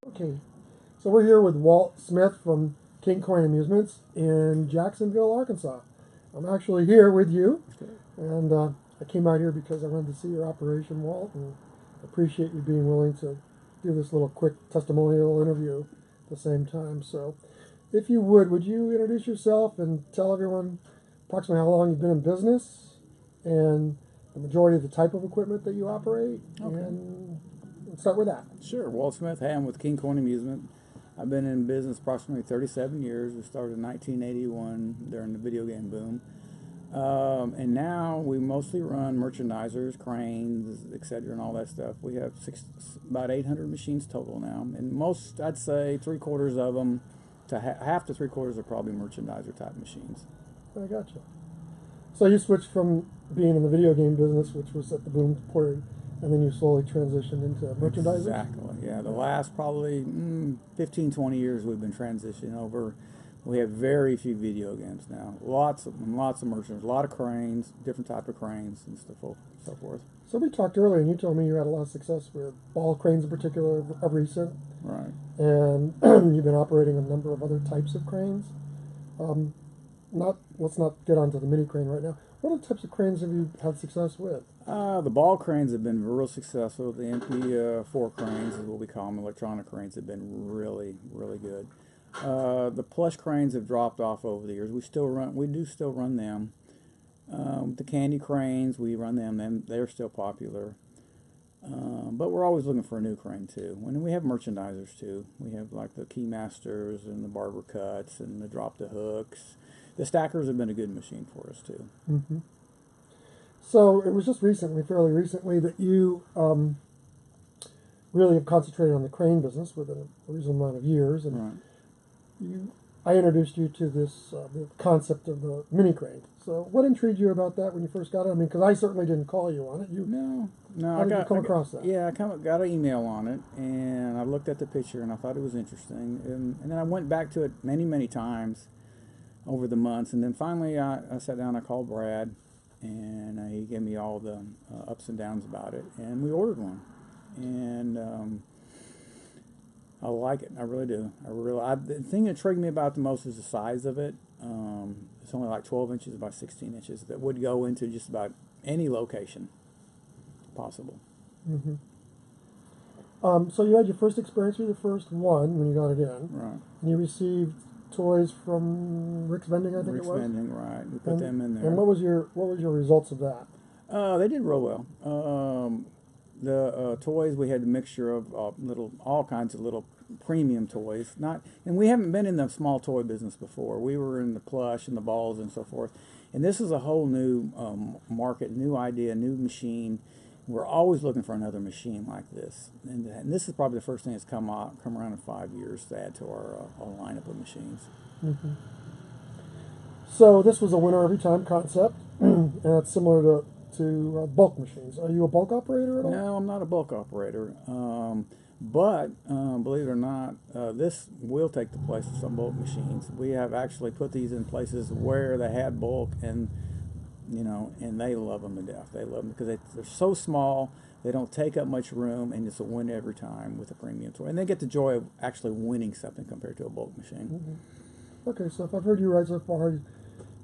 Okay, so we're here with Walt Smith from King Koin Amusements in Jacksonville, Arkansas. I'm actually here with you, and I came out here because I wanted to see your operation, Walt, and appreciate you being willing to do this little quick testimonial interview at the same time. So, if you would you introduce yourself and tell everyone approximately how long you've been in business and the majority of the type of equipment that you operate, and let's start with that. Sure. Walt Smith. Hey, I'm with King Koin Amusement. I've been in business approximately 37 years. We started in 1981 during the video game boom. And now we mostly run merchandisers, cranes, etc., and all that stuff. We have about 800 machines total now. And most, I'd say, three-quarters of them, to half to three-quarters are probably merchandiser type machines. I gotcha. So you switched from being in the video game business, which was at the boom period, and then you slowly transitioned into merchandising? Exactly, yeah. The last probably 15, 20 years we've been transitioning over. We have very few video games now. Lots of merchandise, a lot of cranes, different type of cranes and so forth. So we talked earlier, and you told me you had a lot of success with ball cranes in particular of recent. Right. And you've been operating a number of other types of cranes. Let's not get onto the mini crane right now. What other types of cranes have you had success with? The ball cranes have been real successful. The MP4 cranes is what we call them. Electronic cranes have been really, really good. The plush cranes have dropped off over the years. We do still run them. The candy cranes, we run them. They're still popular. But we're always looking for a new crane too. And we have merchandisers too. We have like the Keymasters and the barber cuts and the drop the hooks. The stackers have been a good machine for us too. Mm-hmm. So it was just fairly recently, that you really have concentrated on the crane business within a reasonable amount of years. And right. I introduced you to this the concept of the mini crane. So what intrigued you about that when you first got it? I mean, because I certainly didn't call you on it. No. How did you come across that? Yeah, I got an email on it, and I looked at the picture, and I thought it was interesting. And then I went back to it many, many times over the months, and then finally I sat down, I called Brad, and he gave me all the ups and downs about it, and we ordered one. And I like it. I really do. The thing that intrigued me about it the most is the size of it. It's only like 12 inches by 16 inches. That would go into just about any location possible. Mm-hmm. So you had your first experience with your first one when you got it in. Right. And you received toys from Rick's Vending, I think it was. Rick's Vending, right. We put them in there. And what was your results of that? They did real well. The toys, we had a mixture of all kinds of little premium toys. And we haven't been in the small toy business before. We were in the plush and the balls and so forth. And this is a whole new market, new idea, new machine. We're always looking for another machine like this. And this is probably the first thing that's come around in 5 years to add to our lineup of machines. Mm-hmm. So this was a winner every time concept, and it's similar to bulk machines. Are you a bulk operator at all? No, I'm not a bulk operator. But believe it or not, this will take the place of some bulk machines. We have actually put these in places where they had bulk, and they love them to death. They love them because they're so small, they don't take up much room, and it's a win every time with a premium toy. And they get the joy of actually winning something compared to a bulk machine. Mm-hmm. Okay, so if I've heard you right so far,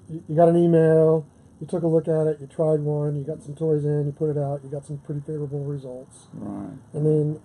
you got an email, you took a look at it, you tried one, you got some toys in, you put it out, you got some pretty favorable results. Right. And then,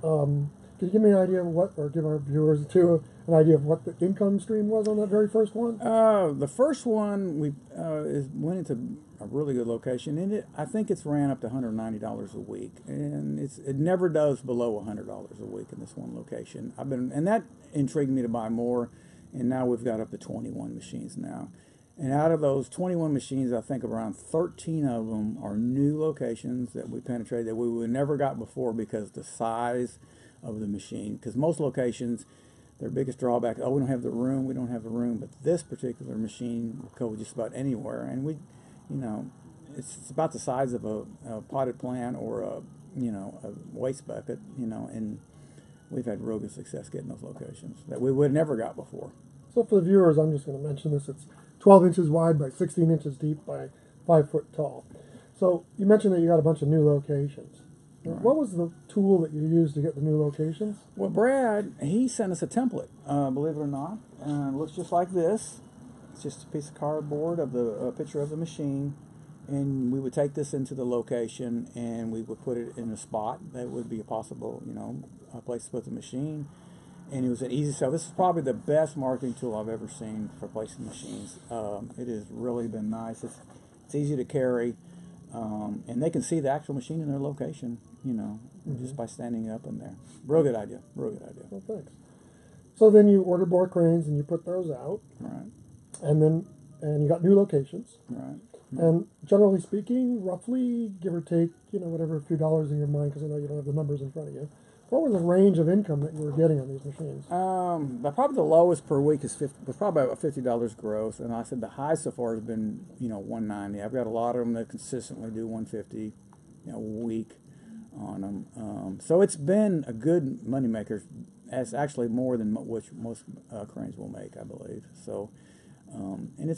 can you give me an idea of or give our viewers too an idea of what the income stream was on that very first one? The first one went into a really good location, and I think it's ran up to $190 a week, and it never does below $100 a week in this one location. And that intrigued me to buy more, and now we've got up to 21 machines now. And out of those 21 machines, I think around 13 of them are new locations that we penetrated that we would never got before because the size of the machine. Because most locations, their biggest drawback, we don't have the room. But this particular machine will go just about anywhere. And it's about the size of a potted plant or a waste bucket, and we've had real good success getting those locations that we would have never got before. So for the viewers, I'm just going to mention this. It's 12 inches wide by 16 inches deep by 5 foot tall. So you mentioned that you got a bunch of new locations. Right. What was the tool that you used to get the new locations? Well, Brad, he sent us a template, believe it or not. It looks just like this. It's just a piece of cardboard of a picture of the machine. And we would take this into the location and we would put it in a spot that would be a possible, a place to put the machine. And it was an easy sell. This is probably the best marketing tool I've ever seen for placing machines. It has really been nice. It's easy to carry. And they can see the actual machine in their location, just by standing up in there. Real good idea. Real good idea. Well, thanks. So then you ordered more cranes and you put those out. Right. And you got new locations. Right. And generally speaking, roughly, give or take, whatever, a few dollars in your mind, because I know you don't have the numbers in front of you. What was the range of income that you were getting on these machines? Probably the lowest per week was probably about $50 gross, and I said the high so far has been $190. I've got a lot of them that consistently do $150 a week on them. So it's been a good moneymaker. It's actually more than which most cranes will make, I believe. So, and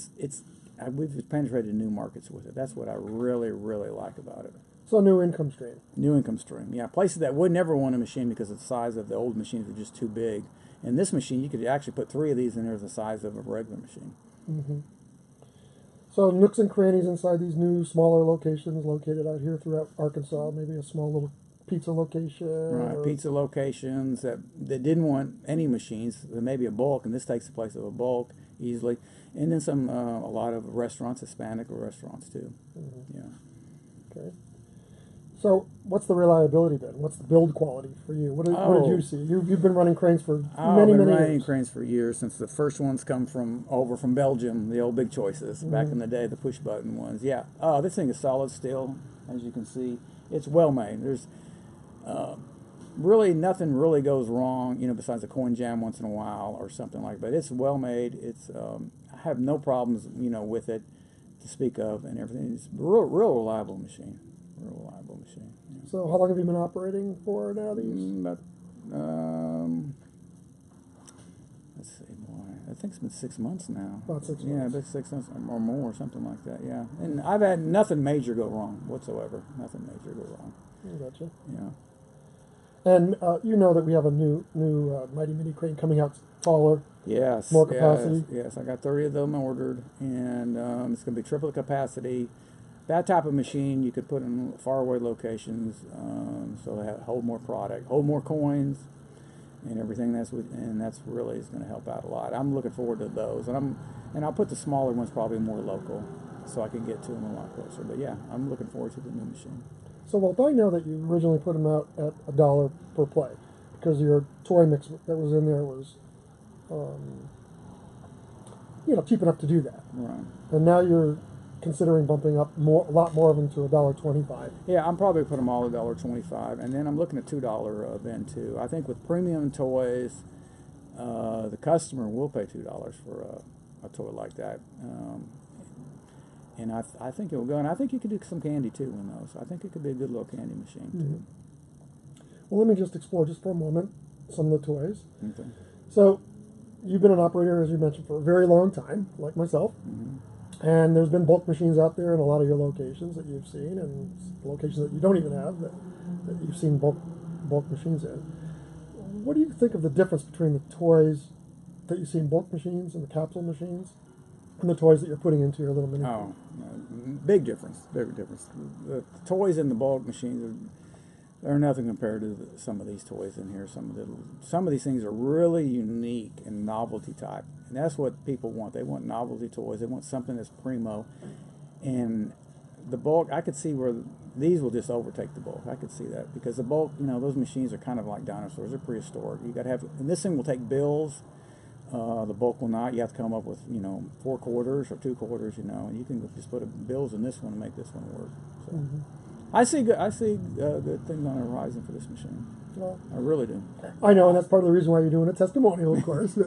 we've penetrated new markets with it. That's what I really, really like about it. So new income stream. New income stream, yeah. Places that would never want a machine because the size of the old machines were just too big. And this machine, you could actually put 3 of these in there the size of a regular machine. Mm-hmm. So nooks and crannies inside these new, smaller locations located out here throughout Arkansas. Maybe a small little pizza location. Right, pizza locations that didn't want any machines. There may be a bulk, and this takes the place of a bulk easily. And then a lot of restaurants, Hispanic restaurants too. Mm-hmm. Yeah. Okay. So, what's the reliability been? What's the build quality for you? What did you see? You've been running cranes for many years. I've been years. running cranes for years, since the first ones come over from Belgium, the old Big Choices, back in the day, the push button ones. Yeah. This thing is solid steel, as you can see. It's well made. There's really nothing really goes wrong, besides a coin jam once in a while or something like that. But it's well made. It's I have no problems, with it to speak of, and everything. It's a real reliable machine. Real reliable machine. Yeah. So how long have you been operating for now? These? About, let's see, boy, I think it's been 6 months now. About 6 months. Yeah, about 6 months or more, something like that. Yeah, and I've had nothing major go wrong whatsoever. Nothing major go wrong. I gotcha. Yeah. And you know that we have a new Mighty Mini crane coming out taller. Yes. More capacity. Yes, I got 30 of them ordered, and it's going to be triple the capacity. That type of machine you could put in faraway locations, so they hold more product, hold more coins, and everything. That's really is going to help out a lot. I'm looking forward to those, and I'll put the smaller ones probably more local, so I can get to them a lot closer. But yeah, I'm looking forward to the new machine. So, Walt, I know that you originally put them out at $1 per play because your toy mix that was in there was, cheap enough to do that. Right. And now you're considering bumping up a lot more of them to $1.25. Yeah, I'm probably put them all at $1.25, and then I'm looking at $2 then too. I think with premium toys, the customer will pay $2 for a toy like that. And I think it will go, and I think you could do some candy too in those. I think it could be a good little candy machine too. Well, let me just explore just for a moment some of the toys. Okay. So, you've been an operator, as you mentioned, for a very long time, like myself. And there's been bulk machines out there in a lot of your locations that you've seen, and locations that you don't even have that you've seen bulk machines in. What do you think of the difference between the toys that you see in bulk machines and the capsule machines, and the toys that you're putting into your little mini? Oh, big difference. Big difference. The toys in the bulk machines they're nothing compared to some of these toys in here. Some of these things are really unique and novelty type, and that's what people want. They want novelty toys. They want something that's primo. And the bulk, I could see where these will just overtake the bulk. I could see that because the bulk, those machines are kind of like dinosaurs. They're prehistoric. You got to have, and this thing will take bills. The bulk will not. You have to come up with 4 quarters or 2 quarters. And you can just put bills in this one and make this one work. So. I see good things on the horizon for this machine. Well, I really do. I know, and that's part of the reason why you're doing a testimonial, of course.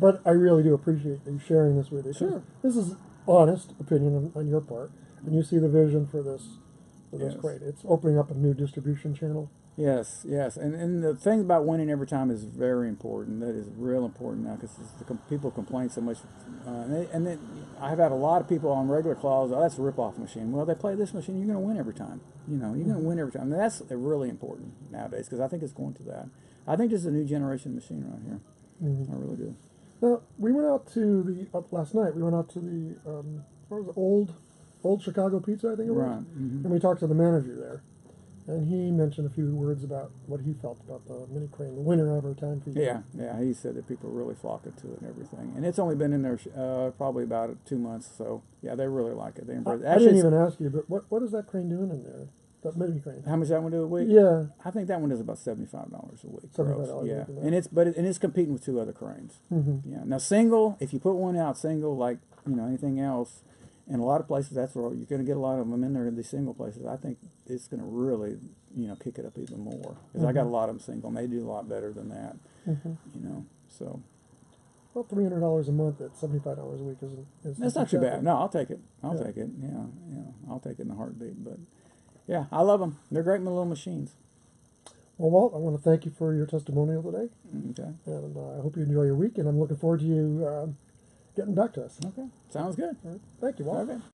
But I really do appreciate you sharing this with us. Sure. This is honest opinion on your part, and you see the vision for this crate. It's opening up a new distribution channel. Yes, yes, and the thing about winning every time is very important. That is real important now because people complain so much, and then I've had a lot of people on regular claws. Oh, that's a rip-off machine. Well, they play this machine, you're going to win every time. You know, you're going to win every time. And that's really important nowadays because I think it's going to that. I think this is a new generation machine right here. I really do. Now, we went out to last night. We went out to the what was it, old Chicago Pizza, I think it was, Right. and we talked to the manager there. And he mentioned a few words about what he felt about the mini crane, the winner of our time feature. Yeah. He said that people really flock to it and everything, and it's only been in there probably about 2 months. So yeah, they really like it. They embrace it. I didn't even ask you, but what is that crane doing in there? That mini crane. How much that one do a week? Yeah, I think that one does about $75 a week. $75 Yeah, a week, and it's competing with 2 other cranes. Yeah. Now single, if you put one out single, like anything else, in a lot of places that's where you're going to get a lot of them in there in these single places. I think it's going to really kick it up even more because I got a lot of them single, and they do a lot better than that. So. Well, $300 a month at $75 a week is That's not too bad. No, I'll take it. I'll take it. Yeah, I'll take it in a heartbeat. But yeah, I love them. They're great little machines. Well, Walt, I want to thank you for your testimonial today. Okay. And I hope you enjoy your week, and I'm looking forward to you getting back to us. Okay. Sounds good. All right. Thank you, Walt. Okay.